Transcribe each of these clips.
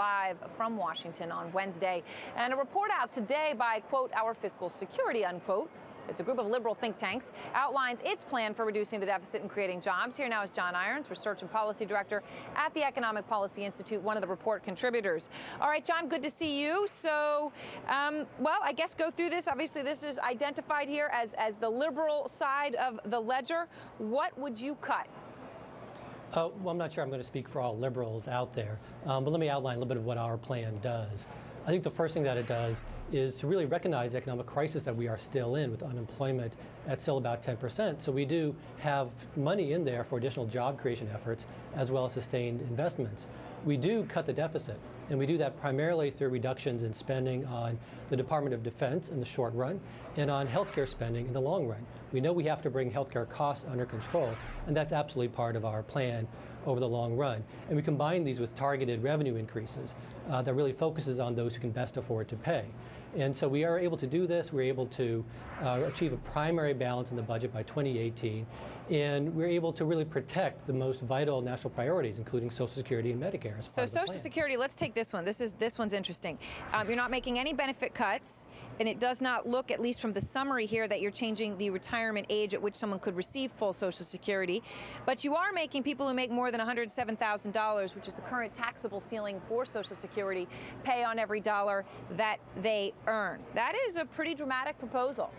live from Washington on Wednesday. And a report out today by, quote, Our Fiscal Security, unquote. It's a group of liberal think tanks, outlines its plan for reducing the deficit and creating jobs. Here now is John Irons, Research and Policy Director at the Economic Policy Institute, one of the report contributors. All right, John, good to see you. So, well, I guess go through this. Obviously, this is identified here as the liberal side of the ledger. What would you cut? Well, I'm not sure I'm going to speak for all liberals out there, but let me outline a little bit of what our plan does. I think the first thing that it does is to really recognize the economic crisis that we are still in, with unemployment at still about 10%. So we do have money in there for additional job creation efforts as well as sustained investments. We do cut the deficit, and we do that primarily through reductions in spending on the Department of Defense in the short run and on healthcare spending in the long run. We know we have to bring healthcare costs under control, and that's absolutely part of our plan over the long run. And we combine these with targeted revenue increases that really focuses on those who can best afford to pay. And so we are able to do this. We're able to achieve a primary balance in the budget by 2018. And we're able to really protect the most vital national priorities, including Social Security and Medicare. So Social Security, let's take this one. This one's interesting. You're not making any benefit cuts, and it does not look, at least from the summary here, that you're changing the retirement age at which someone could receive full Social Security. But you are making people who make more than $107,000, which is the current taxable ceiling for Social Security, pay on every dollar that they earn. That is a pretty dramatic proposal.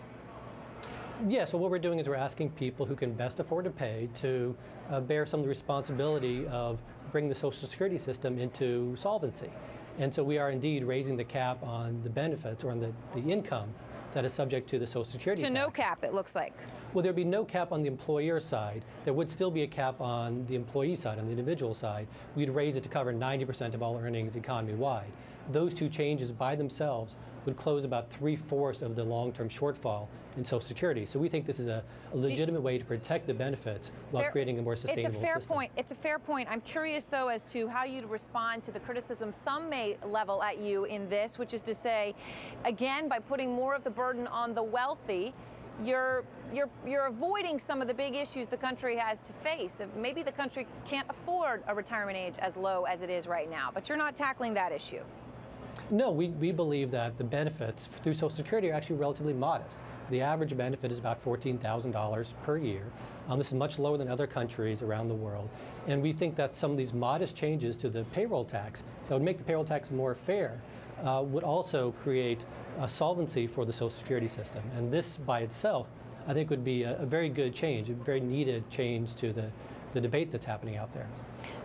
Yeah, so what we're doing is we're asking people who can best afford to pay to bear some of the responsibility of bringing the Social Security system into solvency. And so we are indeed raising the cap on the benefits, or on the income that is subject to the Social Security tax. To no cap, it looks like. Well, there'd be no cap on the employer side. There would still be a cap on the employee side, on the individual side. We'd raise it to cover 90% of all earnings economy-wide. Those two changes by themselves would close about 3/4 of the long-term shortfall in Social Security. So we think this is a legitimate way to protect the benefits while creating a more sustainable system. It's a fair point. I'm curious, though, as to how you'd respond to the criticism some may level at you in this, which is to say, again, by putting more of the burden on the wealthy, you're avoiding some of the big issues the country has to face. Maybe the country can't afford a retirement age as low as it is right now, but you're not tackling that issue. No, we believe that the benefits through Social Security are actually relatively modest. The average benefit is about $14,000 per year. This is much lower than other countries around the world. And we think that some of these modest changes to the payroll tax that would make the payroll tax more fair would also create a solvency for the Social Security system. And this by itself, I think, would be a very good change, a very needed change to the debate that's happening out there.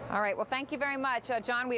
All right. Well, thank you very much, John.